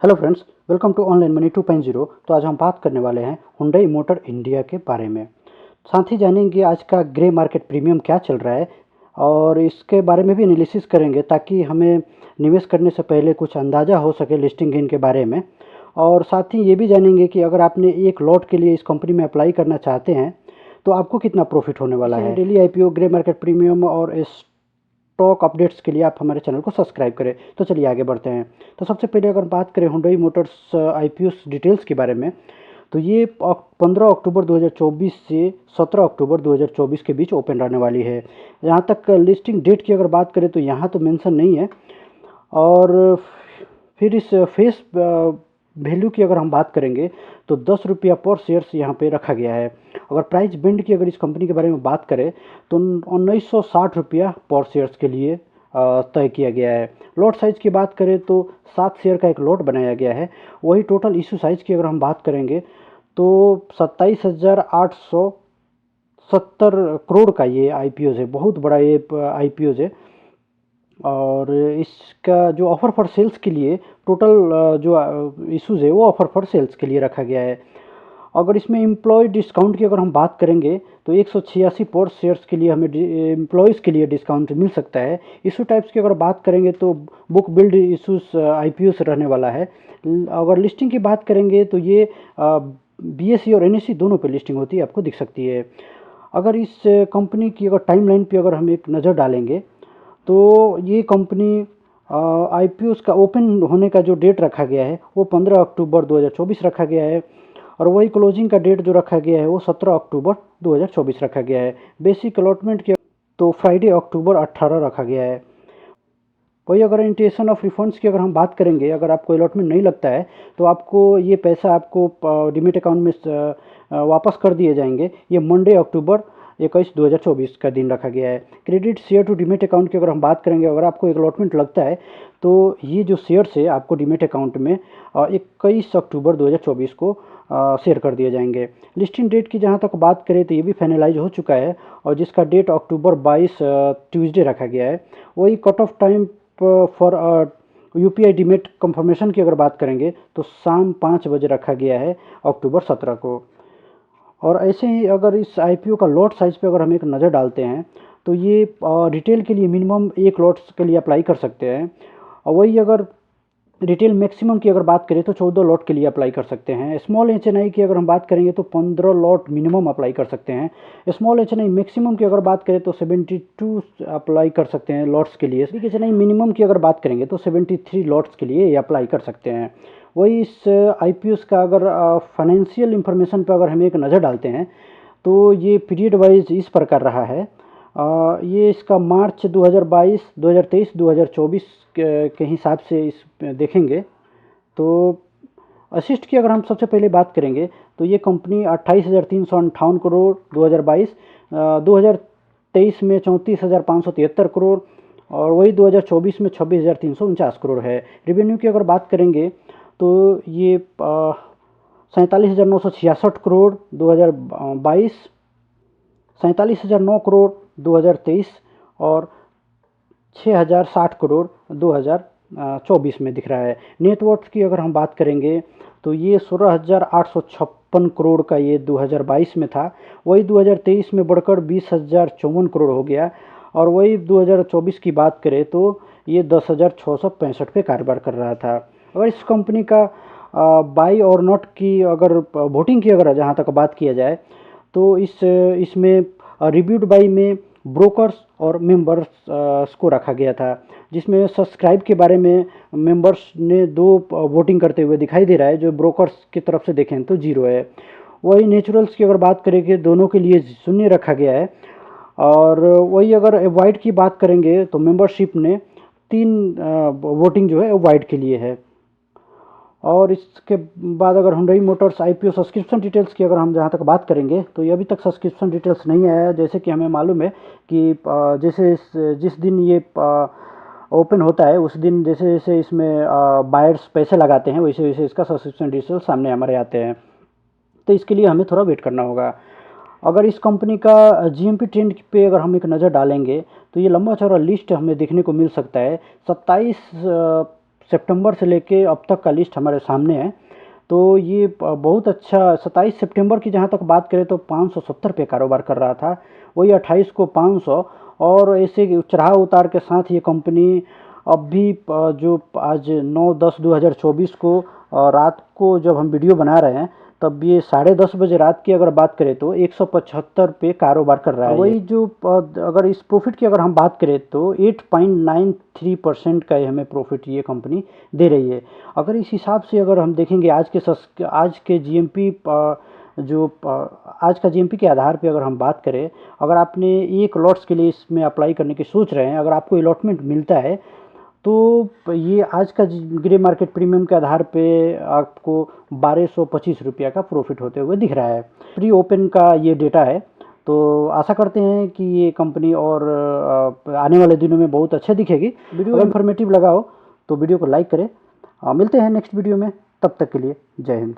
Hello friends, welcome to online money 2.0। तो आज हम बात करने वाले हैं हुंडई मोटर इंडिया के बारे में। साथ ही जानेंगे आज का ग्रे मार्केट प्रीमियम क्या चल रहा है और इसके बारे में भी एनालिसिस करेंगे ताकि हमें निवेश करने से पहले कुछ अंदाज़ा हो सके लिस्टिंग गेन के बारे में। और साथ ही ये भी जानेंगे कि अगर आपने एक लॉट के लिए इस कंपनी में अप्लाई करना चाहते हैं तो आपको कितना प्रॉफिट होने वाला है। Daily IPO, grey market premium और स्टॉक अपडेट्स के लिए आप हमारे चैनल को सब्सक्राइब करें। तो चलिए आगे बढ़ते हैं। तो सबसे पहले अगर बात करें हुंडई मोटर्स आईपीओ डिटेल्स के बारे में, तो ये 15 अक्टूबर 2024 से 17 अक्टूबर 2024 के बीच ओपन रहने वाली है। यहाँ तक लिस्टिंग डेट की अगर बात करें तो यहाँ तो मेंशन नहीं है। और फिर इस फेस वैल्यू की अगर हम बात करेंगे तो 10 रुपया पर शेयर्स यहाँ पे रखा गया है। अगर प्राइस बैंड की अगर इस कंपनी के बारे में बात करें तो 1960 रुपया पर शेयर्स के लिए तय किया गया है। लॉट साइज़ की बात करें तो 7 शेयर का एक लॉट बनाया गया है। वही टोटल इशू साइज़ की अगर हम बात करेंगे तो 27,870 करोड़ का ये आईपीओ है। बहुत बड़ा ये आईपीओ है। और इसका जो ऑफ़र फॉर सेल्स के लिए टोटल जो इशूज़ है वो ऑफ़र फॉर सेल्स के लिए रखा गया है। अगर इसमें एम्प्लॉय डिस्काउंट की अगर हम बात करेंगे तो 186 पर शेयर्स के लिए हमें एम्प्लॉयज़ के लिए डिस्काउंट मिल सकता है। इशू टाइप्स की अगर बात करेंगे तो बुक बिल्ड इशूज़ आईपीओ से रहने वाला है। अगर लिस्टिंग की बात करेंगे तो ये बीएसई और एनएसई दोनों पे लिस्टिंग होती है, आपको दिख सकती है। अगर इस कंपनी की अगर टाइमलाइन पे अगर हम एक नज़र डालेंगे तो ये कंपनी आईपीओ का ओपन होने का जो डेट रखा गया है वो 15 अक्टूबर 2024 रखा गया है। और वही क्लोजिंग का डेट जो रखा गया है वो 17 अक्टूबर 2024 रखा गया है। बेसिक अलॉटमेंट के तो फ्राइडे अक्टूबर 18 रखा गया है। वही अगर इंटेंशन ऑफ रिफंड्स की अगर हम बात करेंगे, अगर आपको अलॉटमेंट नहीं लगता है तो आपको ये पैसा आपको डिमिट अकाउंट में वापस कर दिए जाएंगे। ये मंडे अक्टूबर 21 2024 का दिन रखा गया है। Credit share to demat account की अगर हम बात करेंगे, अगर आपको एक अलॉटमेंट लगता है तो ये जो शेयर्स है आपको डिमिट अकाउंट में 21 अक्टूबर 2024 को शेयर कर दिए जाएंगे। लिस्टिंग डेट की जहाँ तक बात करें तो ये भी फाइनलाइज हो चुका है और जिसका डेट अक्टूबर 22 ट्यूसडे रखा गया है। वही cut off time for UPI demat confirmation की अगर बात करेंगे तो शाम 5 बजे रखा गया है अक्टूबर 17 को। और ऐसे ही अगर इस आईपीओ का लॉट साइज़ पे अगर हम एक नज़र डालते हैं तो ये रिटेल के लिए मिनिमम एक लॉट्स के लिए अप्लाई कर सकते हैं। और वही अगर रिटेल मैक्सिमम की अगर बात करें तो 14 लॉट के लिए अप्लाई कर सकते हैं। स्मॉल एचएनआई की अगर हम बात करेंगे तो 15 लॉट मिनिमम अप्लाई कर सकते हैं। स्मॉल एचएनआई मैक्सिमम की अगर बात करें तो 72 अप्लाई कर सकते हैं लॉट्स के लिए। बिग एचएनआई मिनिमम की अगर बात करेंगे तो 73 लॉट्स के लिए ये अप्लाई कर सकते हैं। वही इस आईपीओ का अगर फाइनेंशियल इंफॉर्मेशन पर अगर हम एक नज़र डालते हैं तो ये पीरियड वाइज इस प्रकार रहा है। ये इसका मार्च 2022, 2023, 2024 के हिसाब से इस देखेंगे तो असिस्ट की अगर हम सबसे पहले बात करेंगे तो ये कंपनी 28,358 करोड़ 2022, 2023 में 34,573 करोड़ और वही 2024 में 26,349 करोड़ है। रेवेन्यू की अगर बात करेंगे तो ये 47,966 करोड़ 2022, 47,009 करोड़ 2023 और 6,060 करोड़ 2024 में दिख रहा है। नेटवर्थ की अगर हम बात करेंगे तो ये 16,856 करोड़ का ये 2022 में था। वही 2023 में बढ़कर 20,054 करोड़ हो गया। और वही 2024 की बात करें तो ये 10,665 पे कारोबार कर रहा था। अगर इस कंपनी का बाई और नॉट की अगर वोटिंग की अगर जहाँ तक बात किया जाए तो इसमें रिव्यूड बाई में ब्रोकर्स और मेंबर्स को रखा गया था, जिसमें सब्सक्राइब के बारे में मेंबर्स ने 2 वोटिंग करते हुए दिखाई दे रहा है, जो ब्रोकर्स की तरफ से देखें तो 0 है। वही नेचुरल्स की अगर बात करेंगे दोनों के लिए 0 रखा गया है। और वही अगर वाइड की बात करेंगे तो मेंबरशिप ने 3 वोटिंग जो है वाइड के लिए है। और इसके बाद अगर Hyundai Motors IPO subscription details की अगर हम जहाँ तक बात करेंगे तो ये अभी तक सब्सक्रिप्शन डिटेल्स नहीं आया है। जैसे कि हमें मालूम है कि जिस दिन ये ओपन होता है उस दिन जैसे जैसे इसमें बायर्स पैसे लगाते हैं वैसे वैसे इसका सब्सक्रिप्शन डिटेल्स सामने हमारे आते हैं। तो इसके लिए हमें थोड़ा वेट करना होगा। अगर इस कंपनी का जीएमपी ट्रेंड पे अगर हम एक नज़र डालेंगे तो ये लंबा चौड़ा लिस्ट हमें देखने को मिल सकता है। 27 सितंबर से लेके अब तक का लिस्ट हमारे सामने है। तो ये बहुत अच्छा 27 सितंबर की जहाँ तक बात करें तो 570 पे कारोबार कर रहा था, वही 28 को 500, और ऐसे चढ़ाव उतार के साथ ये कंपनी अब भी जो आज 9/10/2024 को रात को जब हम वीडियो बना रहे हैं तब ये 10:30 बजे रात की अगर बात करें तो 175 पे कारोबार कर रहा है। वही जो अगर इस प्रॉफिट की अगर हम बात करें तो 8.93% का हमें प्रॉफिट ये कंपनी दे रही है। अगर इस हिसाब से अगर हम देखेंगे आज के जीएमपी आज का जीएमपी के आधार पे अगर हम बात करें, अगर आपने एक लॉट्स के लिए इसमें अप्लाई करने की सोच रहे हैं, अगर आपको अलॉटमेंट मिलता है तो ये आज का ग्रे मार्केट प्रीमियम के आधार पे आपको 1225 रुपया का प्रॉफिट होते हुए दिख रहा है। प्री ओपन का ये डेटा है, तो आशा करते हैं कि ये कंपनी और आने वाले दिनों में बहुत अच्छा दिखेगी। वीडियो इन्फॉर्मेटिव लगा हो तो वीडियो को लाइक करें। मिलते हैं नेक्स्ट वीडियो में, तब तक के लिए जय हिंद।